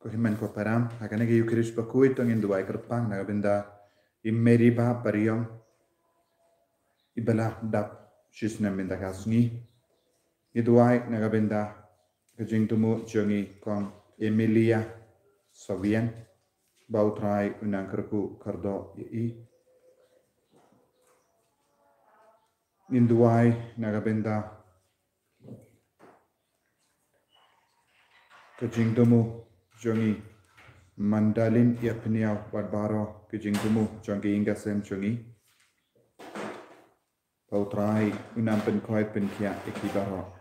Kohiman ko param, hakane ke yukirish bakui tong induai kerpang nagabinda immeriba pariom ibala dap shisna minda kasni iduai nagabinda kajing tumu jongi kong Emilia Sovian bautrai unang kerku kardo i induai nagabinda kajing tumu jongi mandalin ia peniau wadbaro kajing tumu jongi ingasem jongi bautrai unang penkoi penkia ikibaro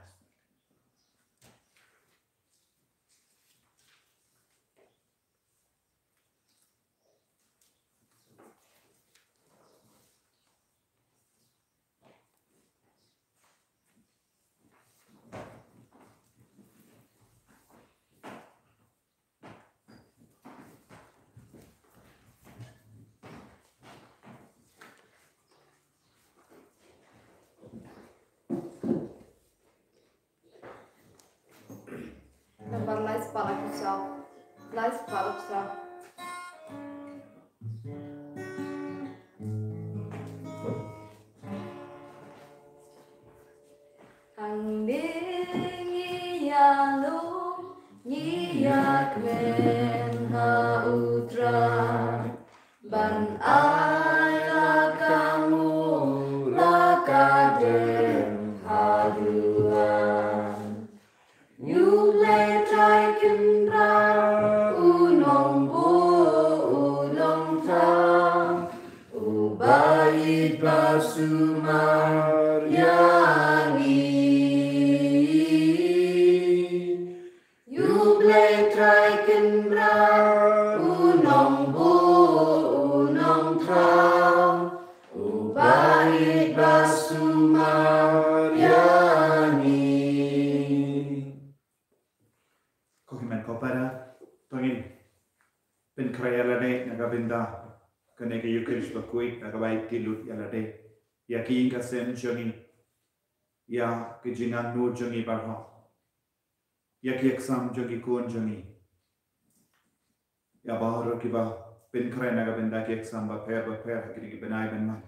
Gambar lais pala kusau, lais pala kusau. Ang dingi yalong ngiyak men hautra ban ay lakamu lakaden haduan. You lay taken ra unong bu unong ta ubay pasumar yani. You lay taken ra unong bu unong ta ubay pasumar yani. Kohiman ko para tongin penkrayalade nagabinda kane ke yukirish bakui nagabai tilut yalade ya ki ingasem jongi ya kejingan nu jongi barho ya ki exam jongi kon jongi ya bahar kiba penkray nagabinda ki exam ba per hakini ki benai benman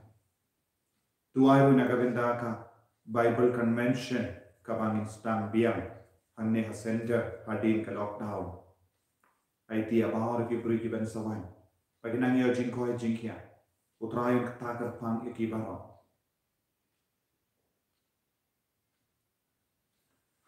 tuai nagabinda ka Bible convention kabangin stang biang hanne ha center hadin ka lockdown IT abahar ki buri ki ben sawan paginang yo jingko jingkia utrayon takar pang ikibaro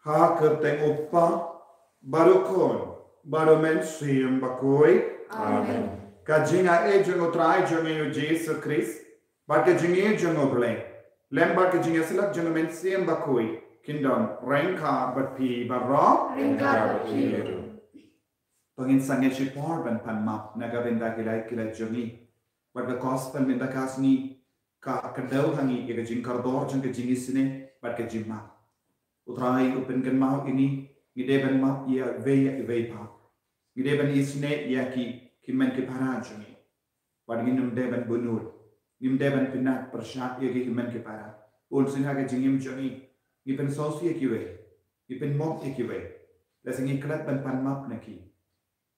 ha kerteng uppa barukon baromen siyam bakoi Amen. kajinga ejung utray jung yo Jesus Christ ba kajinga jung oble lemba kajinga silak jung men siyam bakoi Kingdom Rengka Batpi Barro Rengka Batpi Pangin sange shipor ban pan map nagabenda kilai jongi warga gospel minda kasni ka kadau hangi ega jing kardor jing ke jingisne bat ke jimma utrai upen kan mau ini ngide ban map ia ve pa ngide ban isne ia ki men ke para jongi wat nginum de ban bunur ngim de ban pinat persat ia ki men ke para ul sinha ke jingim jongi Ipen sosi ekiwe, ipen mok ekiwe, lesengi kelat ban pan map neki,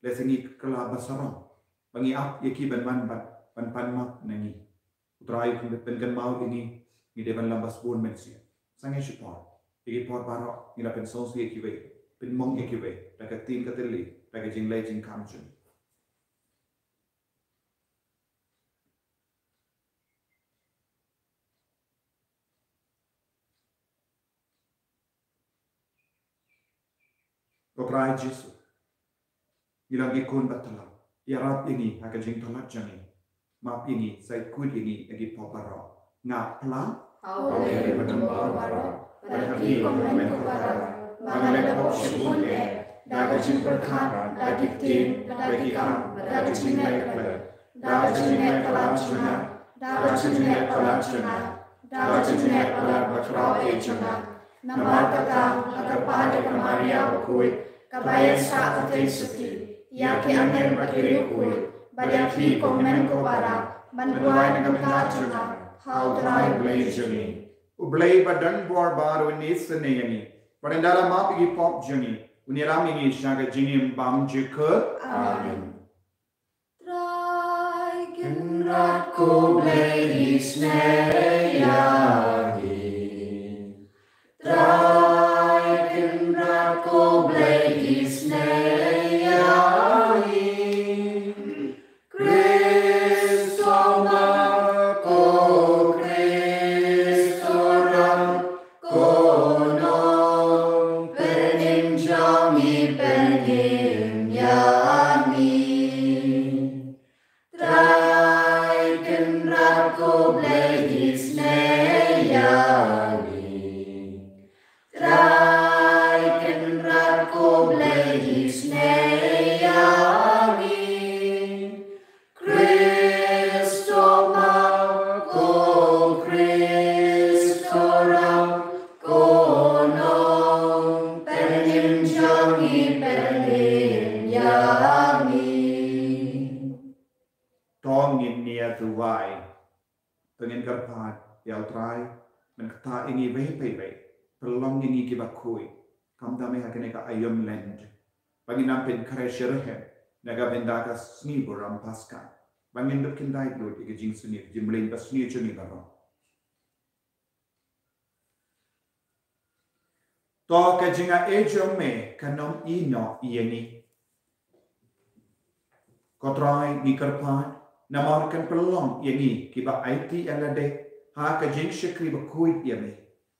lesengi kelab basarong, bangi ap eki ban pan map nengi, utrai pen kan mau ini, ngide ban lambas bun mensia, sange shipor, eki por barok, ngila pen sosi ekiwe, pen mok ekiwe, daga tim kateli, daga jing lay jing kamjun. Koprai Jesu. Ilang ikon batala. Yarap ini haka jing tolat jangi. Map ini say kud ini agi poparo. Nga pla. Awe baro. Berarti komen kupara. Mengenai pop shibun daga jing berkat, daga tim, daga kam, daga jing nekler, daga jing nekler cuna, daga jing nekler cuna, daga jing nekler bakrau cuna. Namar kakang agar pada kemaria bakui. Kabaya sa atin suti, yaki angin bakiri kui, bayaki komen ko para, manduay ng kacuna, how dry blaze ni. Ublay badan buar baru ni senayani, padandala mapigi pop juni, Uniram ini syaga jinim bam jikut. Amen. Traiken ko bleis nejagi. Traiken ko bleis nejagi. Kristo mako Kristo ram kono peninjami peninjami. Traiken ko bleis nejagi. Traiken ko bleis nejagi. Kristo mako Kristo ram kono peninjami peninjami. Tong in nia tuwai. Tengin kerpat yau trai. Menkata ini wei. Pelong ini kibakui. Kam dame hakene ka ayam land. Bagi nampin karesherhem. Naga bendaka sni buram paskan. Bangin dok kindai dulu ike jing seni jimlin pas sni juni baro. To ka jinga ejo me kanom ino ieni. Kotrai ni kerpan namarkan pelong ieni kiba IT alade ha ka jing shikri bakui ieni.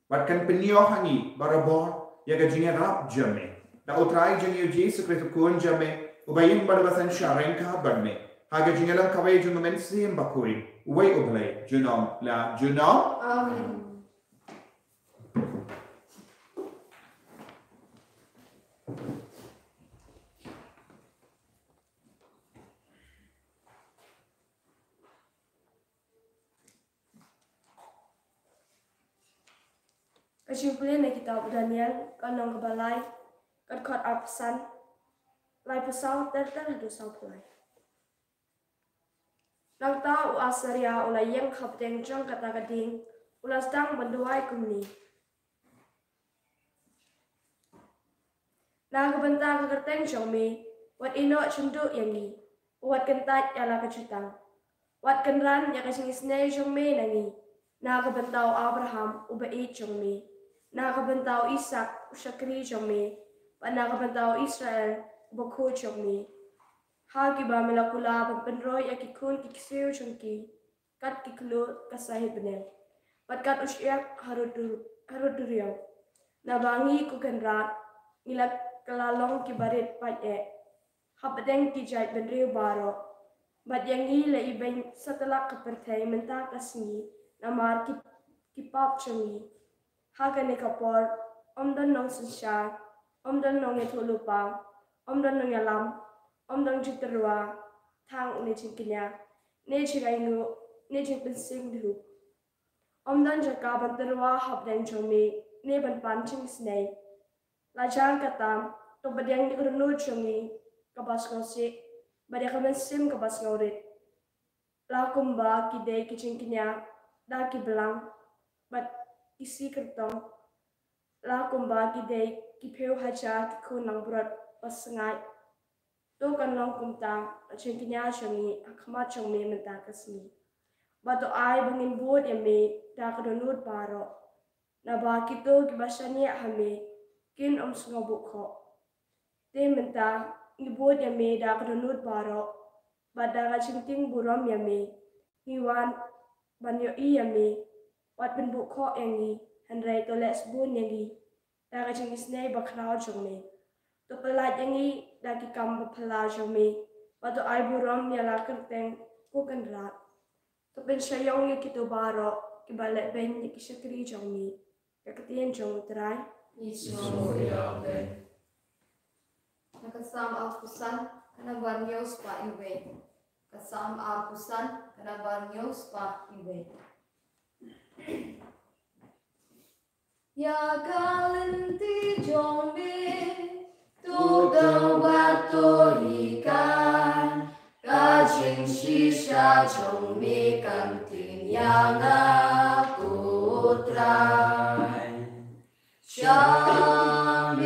Batkan penyohangi barabor ya ka jinga rap jame. Da utrai jinga Yesus Kristus kun jame. Ubayin balabasan syareng kabar me. Haga jingalang kawai junga mensim bakui. Uway ublay junom la junom. Amen. Kesimpulan dari kitab Daniel, kanong kebalai, kedkot apsan, lai pesau terhadu saupulai. Nang tahu asaria ulai yang kapten jong kata kading, ulas tang banduai kumni. Nah kebentar kekerteng jong mi, wat ino cenduk yang ni, wat kentat yala kecutang, wat kenran ya kesingisne jong mi nangi. Nah kebentau Abraham ubai jong mi. Na kabentau Ishak usyakri jommi, pa na kabentau Israel bokho jommi. Ha kiba melakula pempenroy akikun kiksiu jongki, kat kiklu kasahib benel. Pat kat usyak haruduriyaw. Na bangi kukenrat, ngilak kelalong kibarit paye. Habedeng kijay benriw baro. Bat yangi la ibeng setelah kepertay mentah kasngi, namar kipap jommi. Hagan kapor, dan nong sensar, dan nong etulupa, dan nong yalam, dan juterwa, tang necing kenya, necing ainu, necing pensing duh. Dan jaka banterwa habden jomi, ne ban pancing snei. Lajang katam, to badyang di kurunu jomi, kabas ngosi, badya kamensim kabas ngorit. Lakumba kide kicing kenya, da kibelang, bat isi kertong la kumbagi day kipeu haja kikun nang burat pasengai to kan long kumta cengkinya changi akma chongme menta kasmi bato ai bangin bod yame da kadonut baro na ba kito kibasani hame kin sungobu kho te menta ni bod yame da kadonut baro bada cengting buram yame niwan banyo I yame wat ben bukho yangi handrai to les bun yangi da ka ching isnei bakrao jongme to pelat yangi da ki kam baphala jongme wa to ai buram yala kerteng ko kan rat to ben shayong ye kito baro ki balet ben ye ki shakri jongme ka ketien jong trai Isu ya ben. Nakasam alpusan kana banyo spa iwe. Kasam alpusan kana banyo spa iwe. Ya kalenti jombe tu gawatorikan kajing shisha jombe kantin yang aku try Shame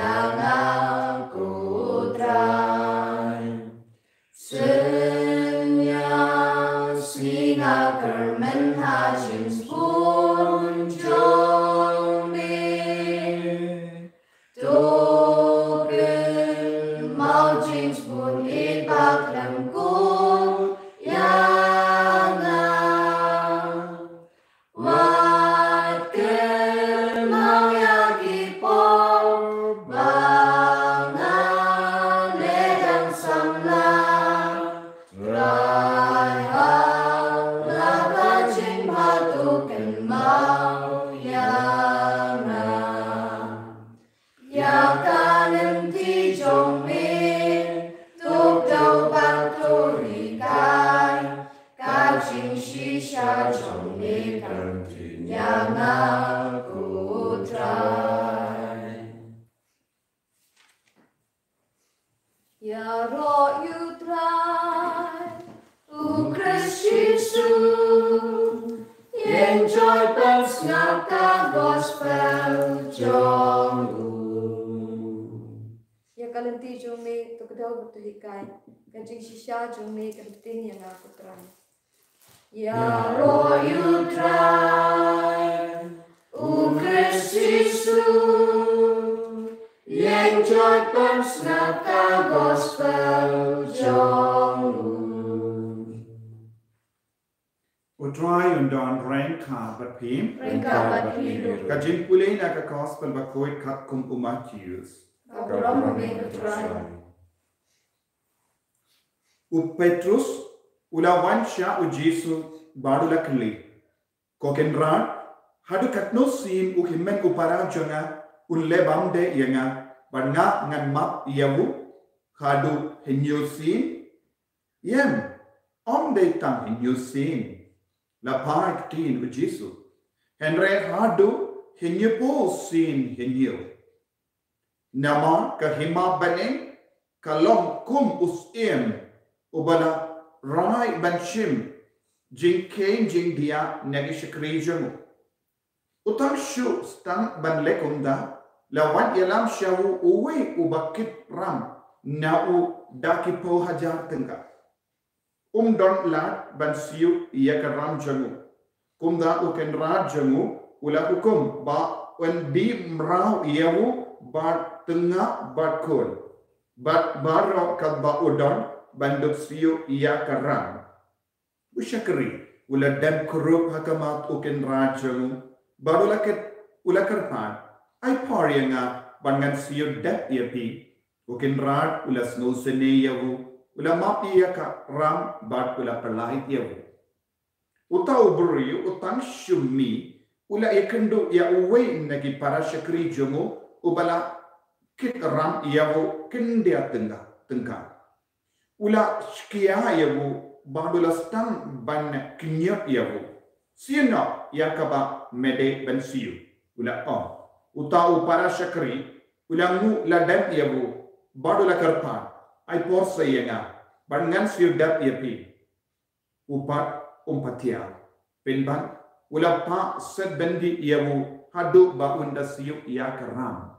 yang aku try. Senyap singa kermen hajin pun jombi. Token mau jeans pun ibak lemku yang wat mau yagi pol bangan ledang samla rai hal laka jing patuken mau yang kanan ti jong min tuk dau bak tori kai ka jing shisha jong min yang aku try. Ya roh you try Christ Jesus enjoy pens ngaka gospel jong kalenti jong me to kadau betu hikai kanjing shisha jong me kantin yang aku try. Ya roh you try Christ Jesus enjoy pens ngaka gospel jong Utrai undang rengka berpim. Kajin pulih nak gospel berkuat kat kum Matthews. Petrus ulawan sya Jesu barulah keli. Kokenran hadu katno sim ukhimen upara jonga ulle bamde yanga banga ngan map yabu hadu henyo sim yem omde tang henyo sim la park tin Jesu henre hadu henyo po sim henyo nama kahima bane kalom kum usim ubala rai banshim jing kain jing dia nagi shakrijamu utang shu stang ban lekunda lawan yalam shawu uwe ubakit ram na u daki po hajar tengka don lat ban siu iya karam jamu kumda uken rad jamu ula hukum ba wen di mrau iyawu ba tengah bakul bat baro kadba udon banduk siu iya karam usyakri ula dan kurup hakamat uken rajamu baru laket ula kerpan ai parianga bangan siu dat yapi uken rad ula snow sene yawu ula map iya ka ram bat ula perlahit yawu utau beri utang syumi ula ikendu ya uwe nagi para syakri jumu ubala kit ram yawu kendia tengka ula shkia yawu bandula stang ban kinyap yawu siena yakaba mede ben siu ula utau para syakri ula ngu ladan yawu bandula karpan ai porsa yenga bangan siu dat yapi upat umpatia penban ula pa set bendi yawu hadu ba unda siu ya karam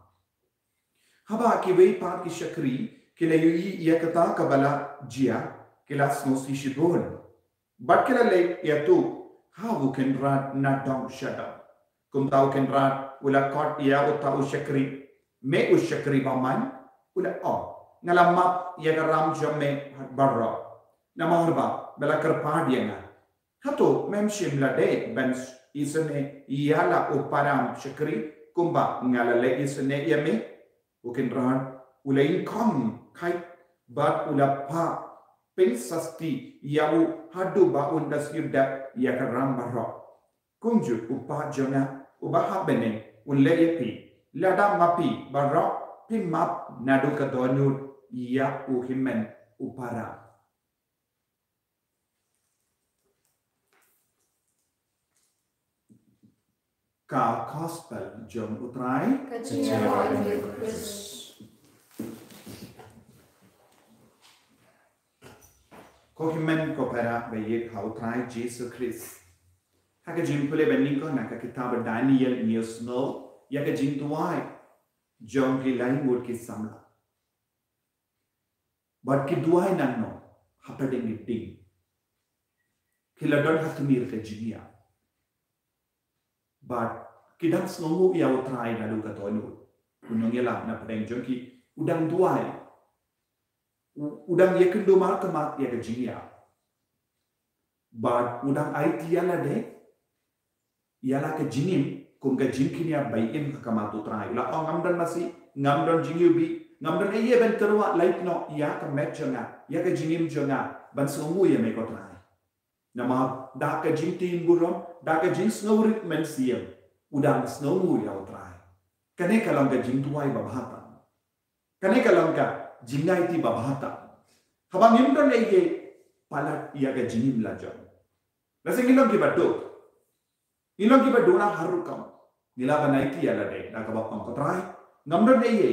haba kiwei pa ki syakri kila yui ya kata kabala jia kila snosi shibon bat kila le yatu hawu kenrat na dong shada kum tau kenrat ula kot ya utau syakri me usyakri baman ula ngalamap ya karam jamme barra nama urba bela kerpa dia nga hato memshim la de ben isene yala uparam syakri kumba ngalale isene yame ukin ran ulain kam kai bat ulapa pensasti yau hadu ba undas yuda ya karam barra kunju upa jona ubaha bene ulle yapi lada mapi barra pimap nadu kadonut ya uhimen upara ka gospel jom utrai ko himen ko para bayek ha utrai Jesus Christ ha ka jim pule bening ko na ka kitab Daniel news no ya ka jim tuai jong ki lain mut ki samla but ki duai nan no hapading ding ki ladon hatumir ke jinia but kidang snongu ya utrai lalu ka tonu kunong yala na padeng jong ki udang duai udang ye kendo mar ka mak ya ke jinia but udang IT yala de yala ke jinim kum ka jinkinia bayin ka kamatu trai la ngamdan masi ngamdan jingyubi ngamdan ye ben terwa light no ya ka metchanga ya ka jinim jonga ban snongu ye me ko trai nama da ka jintin burom da ka jin snowrit men siam udang snongu ya utrai kane kalong ka jing tuai babhata kane kalong ka jingai ti babhata habang imdon ye palat ya ka jinim la jom lasing ilong ki baduk ilong ki baduna harukam nila ka naiti ya la de da ka bapang ko trai ngamdon ye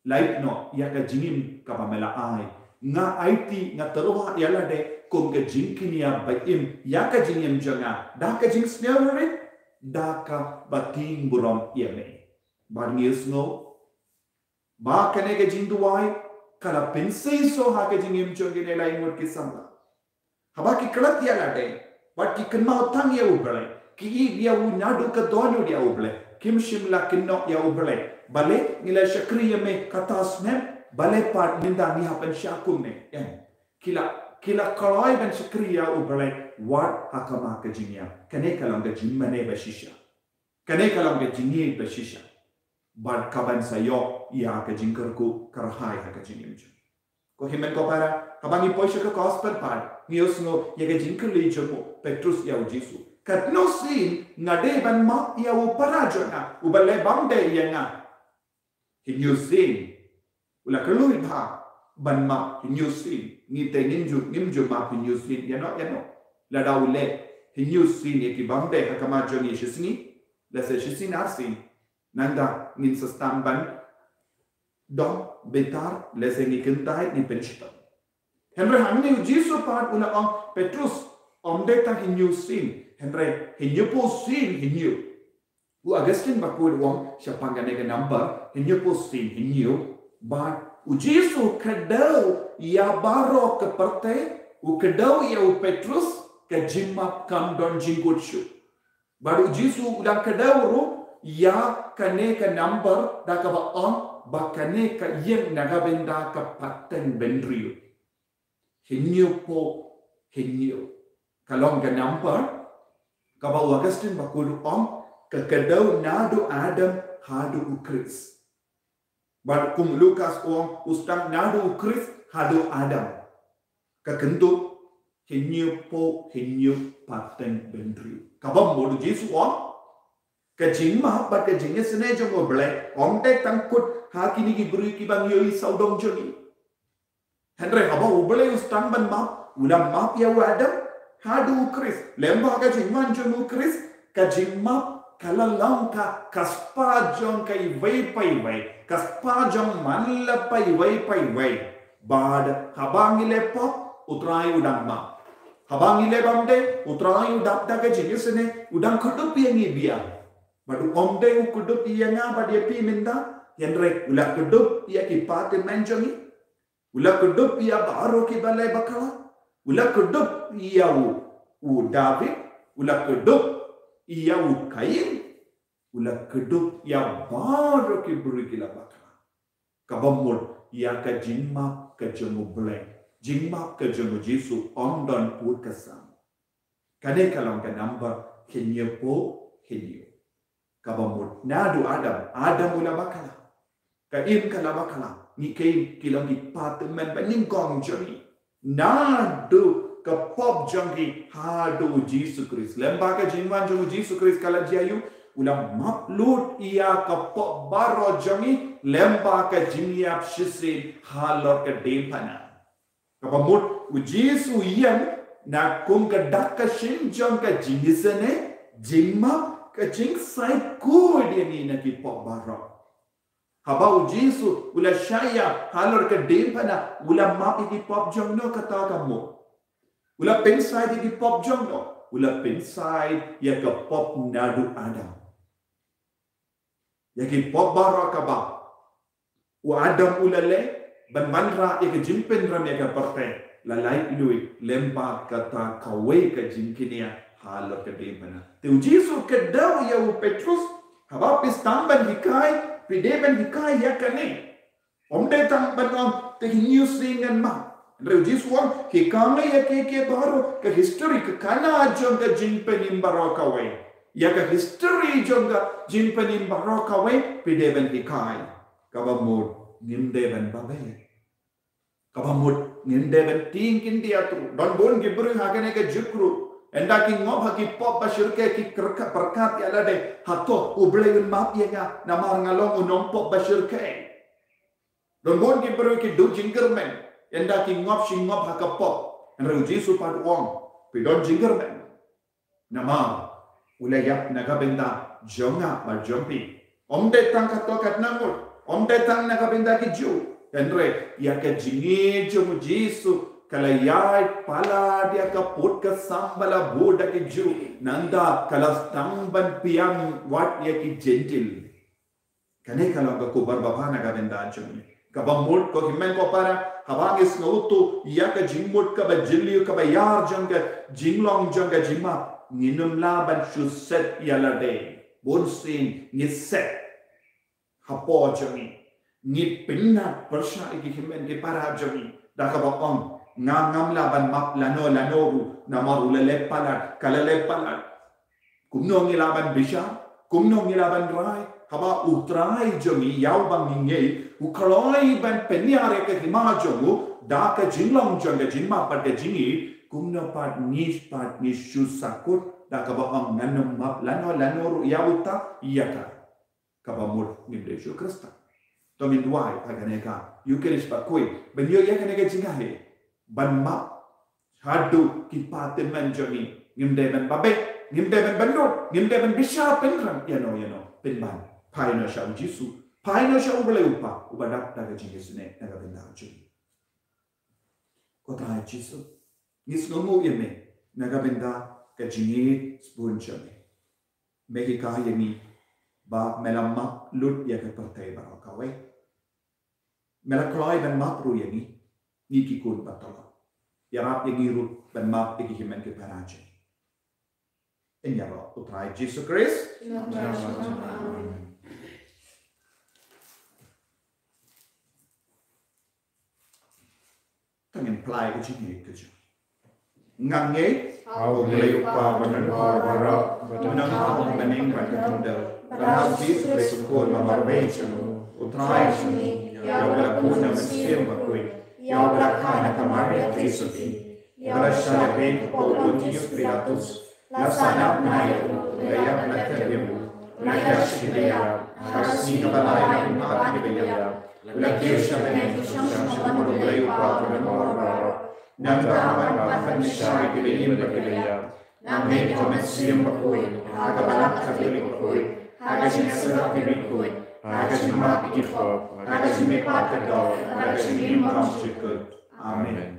light no ya ka jinim ka pamela ai nga IT nga terwa ya la de kum ka jinkinia baim ya ka jinim jonga da ka jing snowrit da ka bating burom yeme barngis no ba kane ke jinduai kala pensei so ha ke jingim jonge ne lai mot ki samla haba ki klat ya la de but ki kan mau tang ya ubale ki ya u nadu ka donu dia ubale kim shimla kinno ya ubale bale nila shakriya me katas me bale part minda ni hapan shakum me kila kalai ben shakriya ubale what hakama ka jinya kane kalang ka jimmane bashisha kane kalang ka jingi bashisha bad kaban sayo ya ka jinkarku karhai ka jinim ko himen ko para kabangi poisha ka gospel part nios no ya ka jinkali jomo Petrus ya Jesu kat no sin ngade ban ma ya u parajona ubale bamde ya nga hinyu sin ula kalui ba ban ma hinyu sin ni te nimju ma hinyu sin ya no la daule hinyu sin ya ki bamde hakama joni shisni la se shisin arsin nanda min sastamban dom betar la se ni kentai ni penchita henry hanni Jesu part ula on Petrus omde ta hinyu sin henry hinyu po sin hinyu u Augustine bakul wong syapangane ke number hinyu po sin hinyu but u Jesu kadau ya baro ke parte u kadau ya u Petrus ke jimap kam don jingutsu baru Jesu udah kadau ru ya kane ke number da ka ba on ba kane ka yen naga benda ka paten bendriu hinyu po hinyu kalong ke number ka ba Augustine bakul on ke kadau nadu Adam hadu Chris bar kum Lukas on ustang nadu Chris hadu Adam ka kentu hinyu po hinyu paten bendriu kabam bodu Jesu on ka jingma ba ka jinge sene jongo ble on te tangkut hakini ki buri ki bang yoi saudong joni henry haba ubale ustang ban ma ulam ma ya Adam hadu Chris lemba ka jingman jongo Chris ka jingma kala langka kaspa jong kai vai pai vai kaspa jong manla pai vai bad habangile pop utrai udang ma habangile bamde utrai udap da ka jingisne udang kudup yang ibia badu omde u kudup yang ba dia pi minda yenre ula kudup ya ki pate menjongi ula kudup ya baro ki balai bakala ula kudup ya u David ula kudup ya u Kain ula kudup ya baro ki buri ki la bakala kabamul ya ka jinma ka jomu ble jingma ke jomo Jesu ondon put kasam kane kalong ka number hinyo po hinyo kabamut nadu Adam ula bakala ka im kala bakala ni kain kilong ki patmen baning gong joni nadu ka pop jongi hadu Jesu Christ lemba ka jingwan jomo Jesu Christ kala jayu ula maplut ia ka pop baro jongi lemba ka jingiap shisin halor ka dempana kabamut u Jesu yang na kum ka dakka shin jong ka jingisane jingma ka jing sai ku dia ni na ki pop baro haba u Jesu ula shaya halor ka dempana ula mapi ki pop jong no kata kamu ula pensai ki pop jong no ula pensai ya ka pop nadu Adam ya ki pop baro ka ba Wa Adam ulale ban banra ya ke jimpen ram ya ke parte lalai lui lempa kata kawai ke jimkinia halo ke demana. Tu Yesus ke daw ya u Petrus haba pistamban hikai pideban hikai ya kane. Omde tang banong te news ringan ma. Andreu Yesus wang hikanga ya ke baru ke history ke kana ajong ke jimpen imbaro kawai. Ya ke history jong ke jimpen imbaro kawai pideban hikai. Kabamud nimdeban babe. Kabamud nimdeban tingkin dia tu. Don bon gibru hagane ke jukru. Enda ki ngob haki pop basyurke ki kerka perkat ya lade. Hato ubleun map ya nga namar ngalong unong pop basyurke. Don bon gibru ki du jingermen. Enda ki ngob si ngob haka pop. Enreu Jesu pad wong. Pidon jingermen. Namar ulayap nagabenda jonga ba jompi. Omde tang katokat namul. Om datang nak benda keju, Andre ya ke jingi jom Yesu kalayai pala dia kaput ke sambala boda keju nanda kalas tangban piang wat ya ki gentil. Kane kalau ke kubar bapa nak benda jom. Kabamut ko himen ko para habangis ngautu ya ke jingmut ka bajili ka bayar jom ke jinglong jom ke jima nginum laban suset ya lade. Bonsin ngiset. Hapo jami ni pinna persya iki himen ke para jami dak bapang ngam laban map lanoru namaru lele palat kalale palat kumno ngilaban bisha kumno ngilaban rai haba utrai jami yau bang nge ukaloi ban peniare ke hima jomu dak jinglong jonga jinma pada jingi kumno pat nis susakut dak bapang nganum map lanoru yauta iyaka kabamul nimde Yesus Kristus. Tomin duai paganeka. Yukeris pakui. Benyo ya kaneka jingahe. Ban map hadu kipaten manjoni. Ngimde ban babe, ngimde ban bandut, ngimde ban bisha penram yano penban. Paino sha Yesu. Paino sha ubale upa. Ubadak daga Yesus ne daga benda joni. Kota Yesus. Ngis ngomu yeme naga benda ka jingi spun joni. Mekika yemi ba melamma lut ya ke partai ba kawe melaklai ban mapru yani ni ki kun batala ya rap ya giru ban map ki himen ke paraje en ya ba utrai Jesus Christ tangen plai ke jingi ke ngange au leu pa banan bara banan ha baning banan Berhal Yesus bersyukur memarbeikanmu, utraikanmu, ya berlakunya mesir bakui, ya berlakunya kemarin Kristusi, ya bersyukur Pontius Pilatus, laksana naikmu, layak lakarmu, layak syidaya, harusnya balai umat kebaya, layak syabani syamsu mulai upah bermorbar, dan tahapan bahkan syari kebaya, namun komisi bakui, akabalak katolik bakui. Agak serap dibikun, agak mak ikut, agak mepat kedor, agak imam syukur. Amin.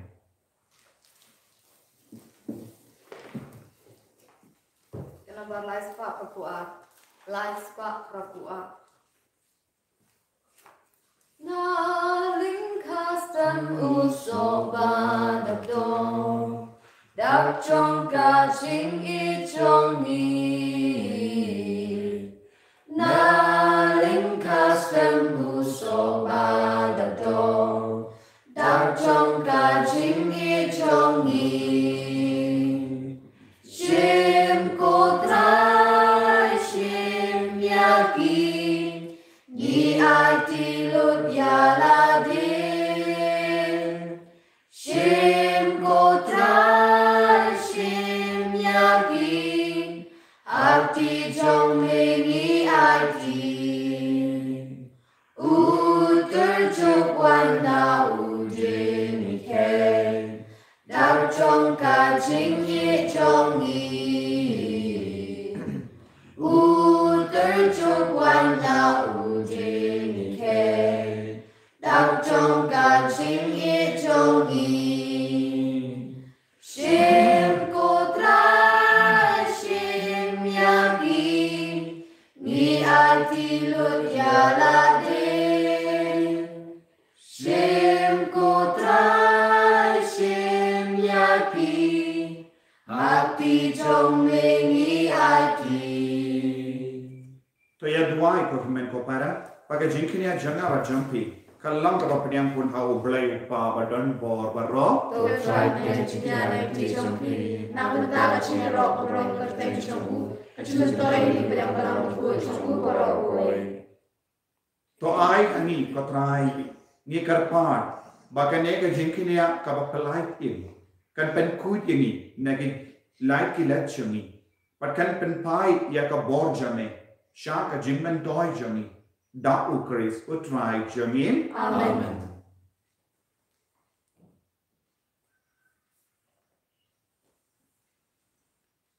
Kenapa lais pak perkuat, lais pak perkuat. Naling kastan usoba dabdong, dabjong kajing ijong ni. Naling kastem busok pada dong, dak jong kajing ijongi. Shim kotrai shim yakin, ni arti lut yaladin. Shim kotrai shim yakin, arti jong lengi. Uterjuk wanda udin iken, dak jong kajing ye jongi. Uterjuk wanda udin iken, dak jong kajing ye jongi. Shim kotrai shim yakin, ni arti lut yaladin. Shem Kotrai Shem Yaki Hati Jong Mengi Aki. To ya duai ko men ko para pakai jingkinya jangan rajampi. Kalau kita pediam pun hau belai upa badan bor baro. To try dia cinya nanti jompi. Nak benda cinya rok rok kertai jompu. Kecil story ini pediam kalam ku jompu baro oi. To ai ani ko try ni karpan bakan ne ke jingkinya ka pelai im. Kan pen kuit ini nagi like kilat chumi. Pakan pen pai ya ka bor jame. Sha ka jingmen doi jami. Da ukris utrai jamin. Amen.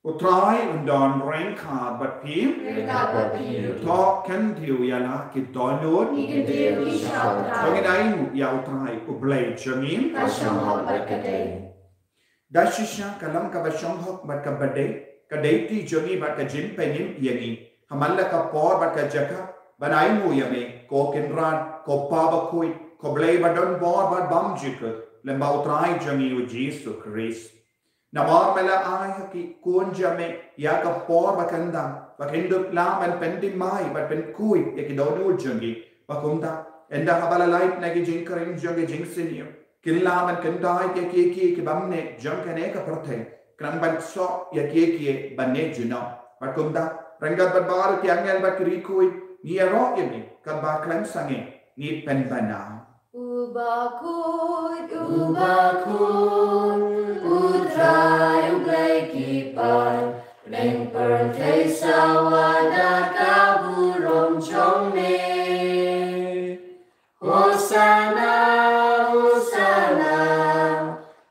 Utrai undon rengka bat pim. Rengka bat pim. To kan tiu yala ki donut. Ikan tiu isau trai. Pengen ya utrai ublay jamin. Kasyong hok bat kadai. Da shisha kalam ka basyong hok bat ka badai. Kadai ti jami bat ka jim penim yani. Hamalla ka por bat ka jaka. Banai mu yame ko kinran ko paba kui ko blay badon bor bat bam jika. Lemba utrai jami u Jesu Christ. Namar mela ai haki kun jame ya ka por bakanda bakindup lam and pending mai but pen kui yaki donu jangi bakumda enda habala light nagi jinkaring jangi jingsinio kinlam and kandai ki bamne jankane ka prathe kran ban so yaki banne juno bakumda rangat badbar ki angel bakri kui ni ro yemi ka ba klan sange ni pen bana Ubakut, utrai uglai kipan, neng pertai sawada kaburong chong me. Hosanna, Hosanna,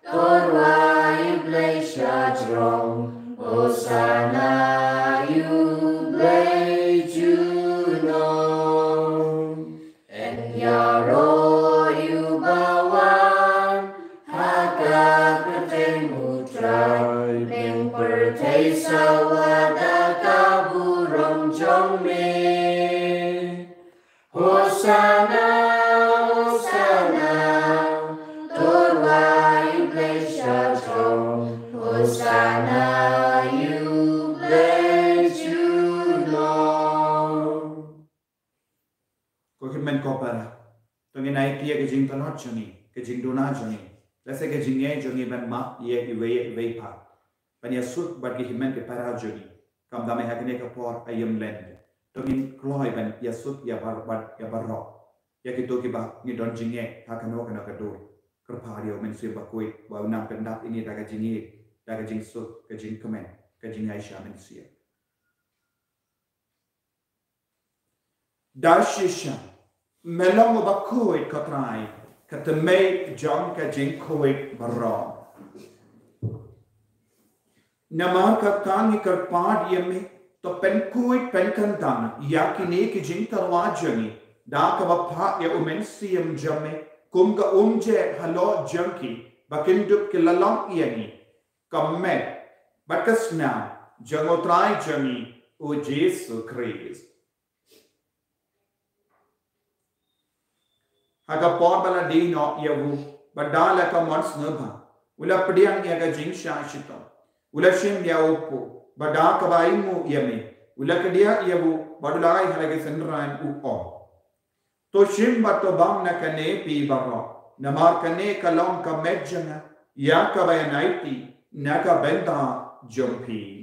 torwai uglai shadrong, Hosanna, uglai juno, en yaro. Sawada kaburong chong me. Hosanna, Hosanna, torwai blesha chong. Hosanna, you bless you Lord. Ko himen ko para. Tungin ai tia ke jing tanot chani, ke jing dona chani. Lase ke jing ye chani ban ma ye iwe pa. Panya sut bagi himen ke para joni kam dame hakne ka por ayam land to min kloi ban ya sut ya bar ya barro ya ki to ki ba ni don jinge hakano kana ka do kerpa dia men sir ba koi ba nam pendap ini daga jinge daga jing sut ka jing kemen ka jing aisha men sir dashisha melong ba koi ka trai ka te me jong ka jing koi barro Namar ka tangi karpad yeme to pen kuit pen kantana yakine ki jing tarwajani da ka bapha ya umensiam jame kum ka umje halo janki bakindup ke lalam yani kamme bakasna jangotrai jami o Jesu Christ haga por bala dino yavu badala ka mons nabha ula pediang ya ga jing shashita Ula shem ya upo, bada kabaimu yame, ula kedia yabu, badulai halage senran uo. To shem bato bam na kane pi baro, namar kane kalom ka medjana, ya kabayanaiti, naka benda jompi.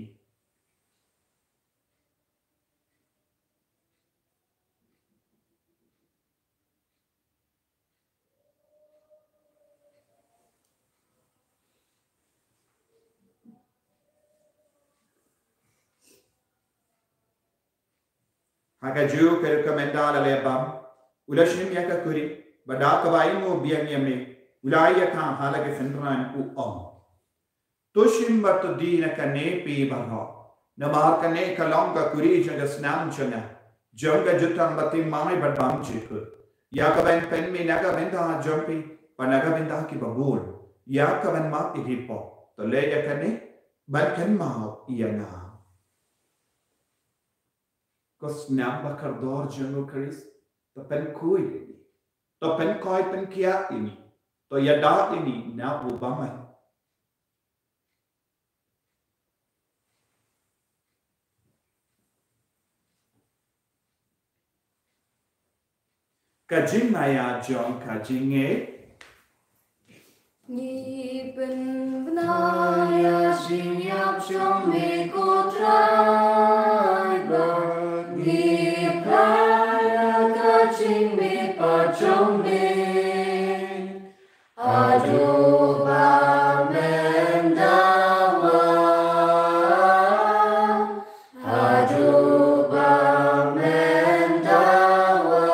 Haka ju ke rekomendala lebam ulashim yaka kuri bada kabaimu biang yame ulaya ka halage senran u tushim bat dina kane pi barho namar kane kalonga kuri jaga snam chana jonga jutang bati mai badbam chiku yaka ben pen mi naga benda jompi panaga benda ki babul yaka ben ma ihipo to le yakane ban kan mau iyana Kos nam bakar dor jango Christ, to pen kui. to pen koi pen kia ini, to yada ini na ubamai. Kajing maya John kajing Ni ben benaya sing yap trong me ko trai ba ni playa kajing me pa trong me adu ba men dawa adu ba men dawa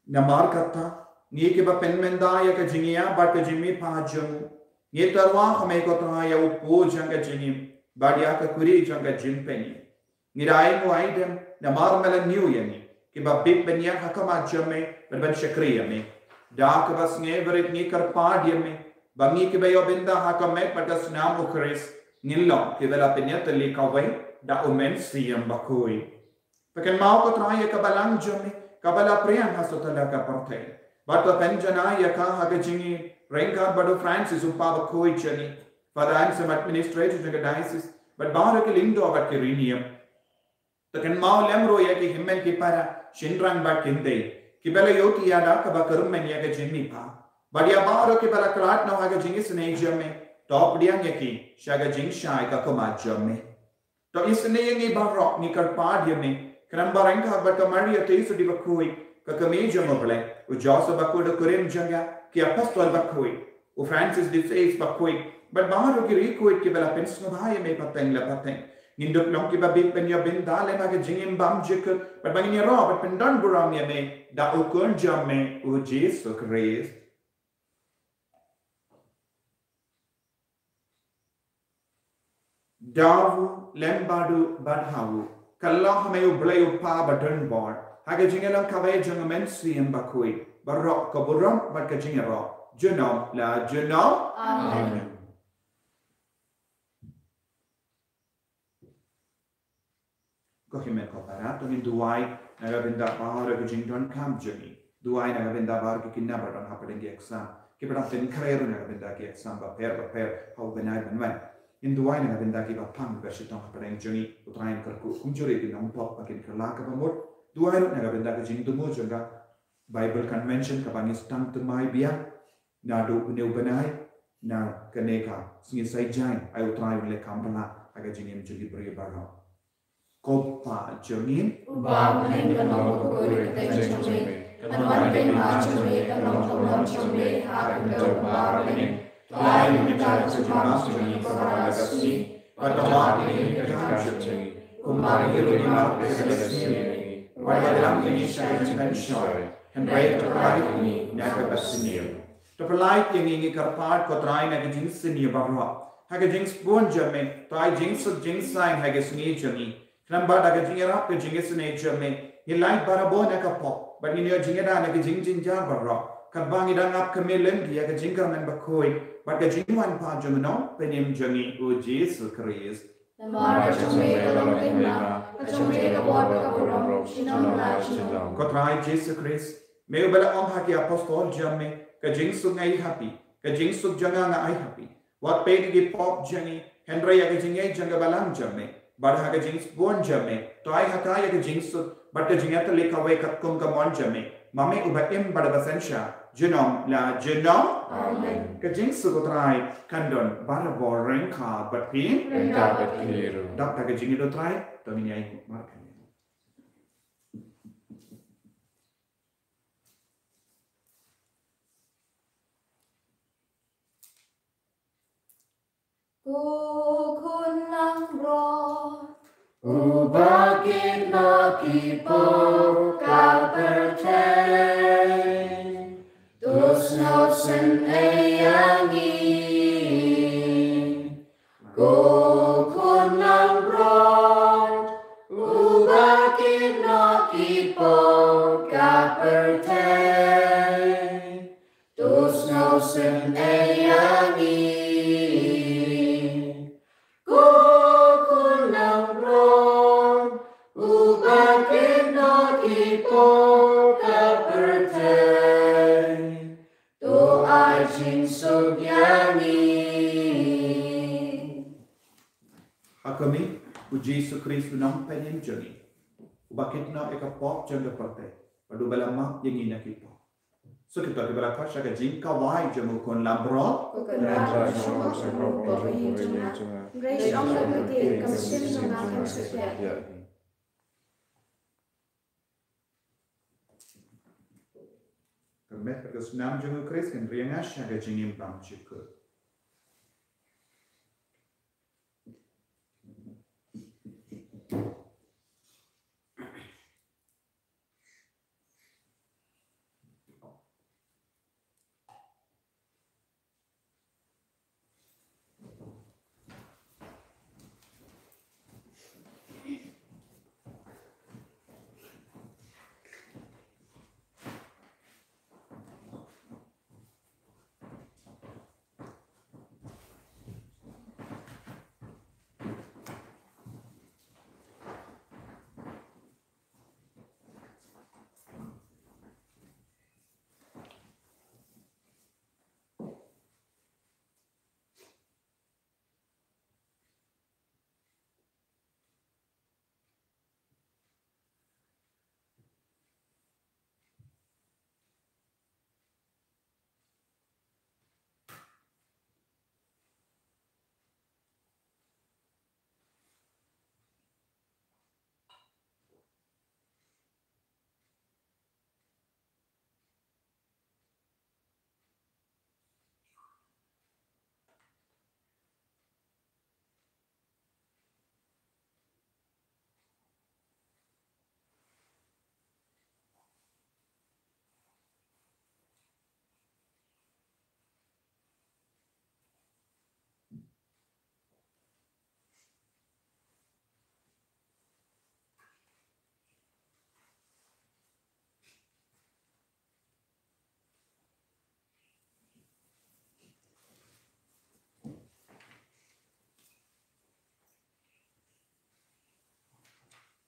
namar kata ni ke ba pen menda ya ka jingia ba ka jimi pa jamu ni tarwa khame ko ta ya upo janga jini ba dia ka kuri janga jin peni ni rai mo aidem namar mala new yani ke ba big ben ya hakama jame ban shakriya me da ka bas nge verit ni kar pa dia me bangi ke ba yo benda hakame patas nam ukris nillo ke vela penya tali ka vai da omen siam bakoi pakan mau ko ta ya ka balang jame kabala priyan hasotala ka parthe But penjana yaka hagajingi Renka Badu Francis upava koi chani. Father I'm some administrator to the diocese, but Baraka Lindo of Kirinium. The Kanmao Lemro yaki Himmel Kipara, Shindran Bakinde, Kibela Yoti Yadaka Bakarum and Yakajinipa. But Yabara Kibala Krat no Hagajingis in Asia, Top Dian Yaki, Shagajing Shai Kakoma Germany. To Isnayani Barok Nikar Padiame, Krambarenka Bakamaria Tesu Divakui. Kakameja mobile, u Joseph Baku de Kurim Janga, ki Apostle Bakui, u Francis de Says Bakui, but Maharu Kirikuit Kibela Pensnovaya me Pateng La Pateng. Ninduk Lonki Babik Ben Yabin Dale Magajing Bam Jikut, but Bangin Robert Pendon Buramia me, da Ukun Jamme, u Jesu Christ. Davu Lembadu Badhavu, Kalahame Bleu Pa Badun Board. Haga jingelang kawai jangamen siyam bakui barok kaburam bat kajingero jenom la jenom Amen. Kohimen kopara to min duai naga binda bahar ke jingdon kam jeni duai naga binda bahar ke kinna badan hapadeng di exam ke badam ten khair naga binda ke exam ba per hau benai benwan in duai naga binda ke ba pang bersitong hapadeng jeni utrain karku kunjuri ke nompok pakin kelaka pamut Dua hari naga benda kejing temu juga Bible Convention kabangis tang temai biang nadu uneu benai na keneka singi sai jain ayu trai le kampala aga jingim jugi beri barau kopa jengin Ba men kan mau ko ri te chome kan wan ben ma chome kan nom chome ha kan do ba men lai mi ta chuma chome ko ra gasi patama ni ka chome kumari ri ma pe Wadalam ini saya jangan shoy, and baik terkait ini naga bersenyum. Terpelai yang ini kerpat kotrai naga jenis senyum bahwa haga jenis pun jamin, tai jenis sayang haga senyum jami. Kenapa haga jenis rap ke jenis senyum jami? Hilai barabo naga pop, but ini jenis naga jenis jinjar bahwa kabang idang ap kemilen dia haga jenis kerman bakoi, but haga jenis wan pa jamino penim jami u Yesus Kristus. Namara chome kalong kena, chome kabor kaborom, sinam la sinam. Kotrai Yesus Kristus, meu bela om haki apostol jamme, kajing sug ngai happy, kajing sug janga ngai happy. Wat pegi gi pop jangi, Henry ya kajing ngai janga balang jamme, bad ha kajing born jamme, toai haka ya kajing sug, but kajing ata leka wai katkum kamon jamme, mame uba im bada basensha, genom la genom. Amen. Kajing sug kotrai kandon bala boring ka but pin. Rengka betkiru. Dak ta kajing itu trai, tomini ai markan. Kukun lang bro, ubakit na kipo kapertay, tus nausen ayangi. Kukun lang bro, ubakit na kipo kapertay, tus nausen ayangi. Ubakit na kipo ka jing sugyangi. Hakami puji Yesus Kristus nampai yang jani. Ubakit na ekapok jangga partai. Padu balama yang ina kita. So kita kibala pasha ka jingka wai jamu kon lambro. Grace om lemati kamsin mengakan setiap. Kemet kertas nam jamu Kristus kan riangas ka jingim pam cikgu.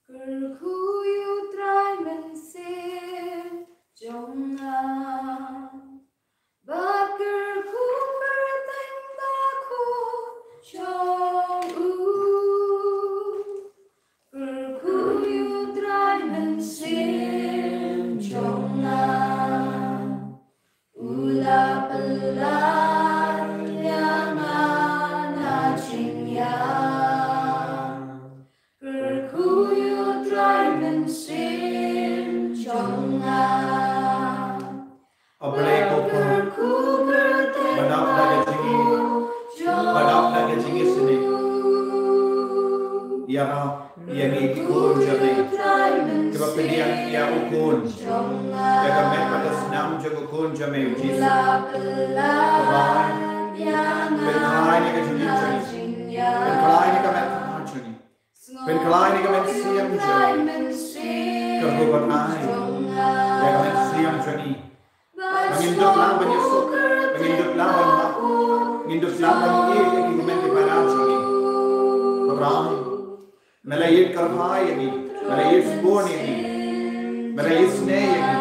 Kerkuyu trai mensin jomna Bakerku berteng baku chong u Kerkuyu trai mensin jomna Ula pelan yang ana cinya Ableko pun badap daga jingi sini. Ya yang ikut jadi. Sebab dia ukun. Ya kami pada senam jago ukun jami uji. Penkelai ni kejungi jadi. Penkelai ni kami jadi. Penkelai ni kami siam jadi. Kerbuat ai. Ya kami siam jadi. Menginduplah menyusuk, menginduplah mengaku, menginduplah mengir yang ingin dipanau sini. Orang melayit kerhai ini, melayit spon ini, melayit sne ini.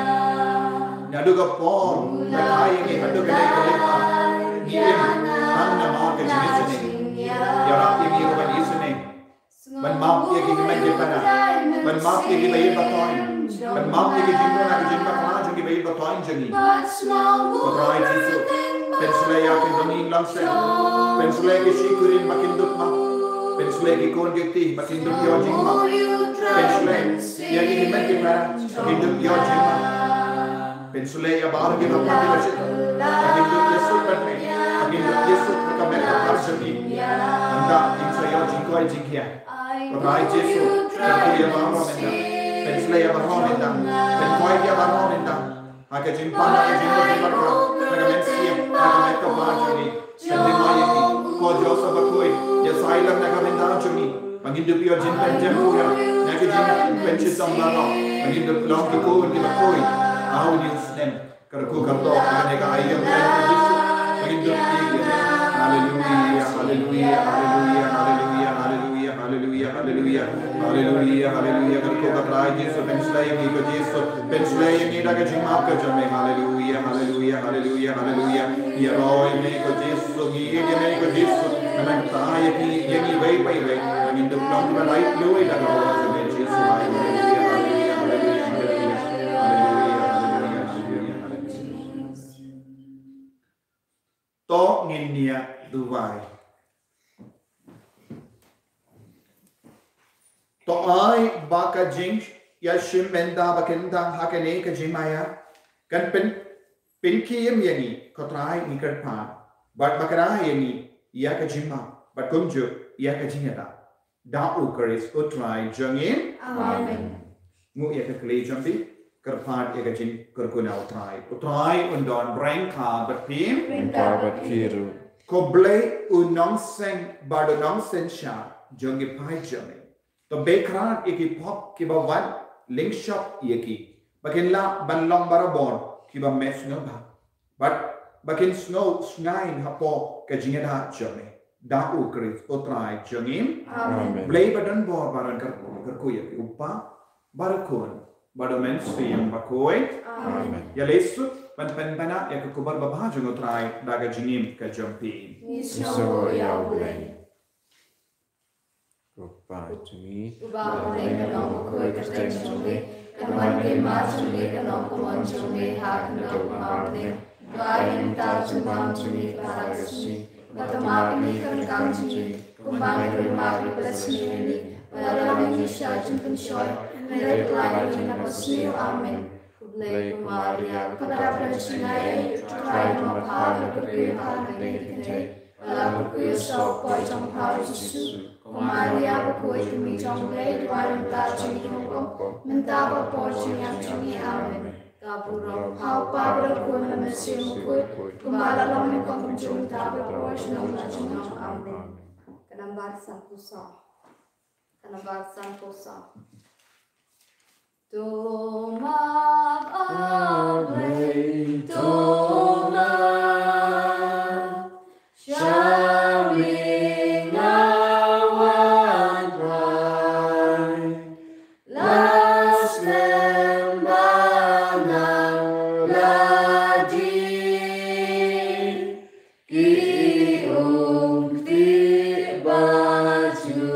Nadu kapor, kerhai ini, nadu kedai-kedai. Niim, mana mau ke jenis ini. Ya rapi ni orang ini. Menmaaf yang ingin dipanau, menmaaf yang dibayar batoin, menmaaf yang dijemput nak dijemput mana jadi bayar batoin jadi. Patrai Yesus, pensulai yakin doni langsung, pensulai kisikurin makin dukma, pensulai kikon gekti makin duk yojing ma, pensulai yang ingin menjemput makin duk yojing ma, pensulai yang baru kita mati bersih, makin duk Yesus bermain, makin duk Yesus berkamera kapal jadi, anda insya yojing kau yojing kia. Patrai Yesus, pensulai yang baru menda, pensulai yang baru menda, penkulai yang baru menda. Maka jumpa nak jumpa berdoa, maka mensiap, maka mereka maju ni. Sendiri ini, kau jauh sebabui, ya sailam nak mendalam jumi, menghidup dia jumpa jempunya, nak jumpa pencisam malam, menghidup long kikun di bakui, tahu ni usnem, kerku kerto, mereka ayam Yesus, menghidup dia. Haleluya, haleluya, haleluya, haleluya, haleluya, haleluya. hallelujah, hallelujah, hallelujah, hallelujah. Kalau kau berdoa Yesus, penslayingi ko Yesus, penslayingi daga jingap ko jame, hallelujah, hallelujah, hallelujah, hallelujah. Ya Roy ni ko Yesus, ini ni ko Yesus, naman tayo yang way, namin duplong na right Louis daga ko jame Yesus, hallelujah, hallelujah, hallelujah, hallelujah, hallelujah, hallelujah, hallelujah. To nginia duwai. To ai baka jing ya shimenda bakendang hakene ka jimaya kan pinkiem yani kotrai ni kerpa but bakara yani ya ka jima but kunju ya ka jingada da ukaris utrai jangin Amen. mu ya ka kle jambi kerpa ya ka jing kerkuna utrai undon brengka but pim Rinkabat kiru. ko blay unong seng bado nong sen sha jongi pai jame to bekran iki pop ki ba wan link shop yeki bakin la banlong barabon ki ba mes no ba but bakin snow snain hapo ka jingeda jame da ukris otrai jangim Amen. blay badan bor baran kar ku yeki upa barakon bado men siyang bakoy Amen. ya lesu pan ya kubar babah jeng otrai daga jingim ka jampi Iso yaulay. Goodbye to me. Ubawalay ka nung makoy kateng chungi. Kanuan kay machungi ka nung kumon chungi. Hakan na umawalay. Bayan tao chungam chungi paragasi. Matamapini ka nagkang chungi. Kumang rimagi palasini. Malamang isya chungkang shoy. Meron layo na pasiyo. Amen. Kublay kumaria. Kadaraplan sinay. Try na mapahal. Kapilihan na nagkintay. Walang kuya sa koy trong pao Jesu. Kumaria bakoy kami trong blay. Walang tachong kong. Mentapa po siyang chungi. Amen. Kapurong hao pabra ko na masimu ko. Kumalalang may kong tapa po siyang chungi. Amen. Kanambar sang puso. Kanambar sang puso. Tumag ablay, tumag, shouting awan cry, last lembanang lagi, kiung ti baju,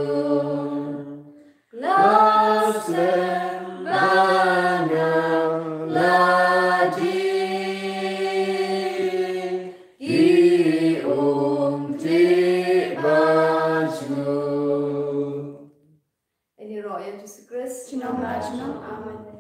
last lembanang lagi, kiung ti baju. Ini roh ya Yesus Kristus, Chinam Rajnam, Amen.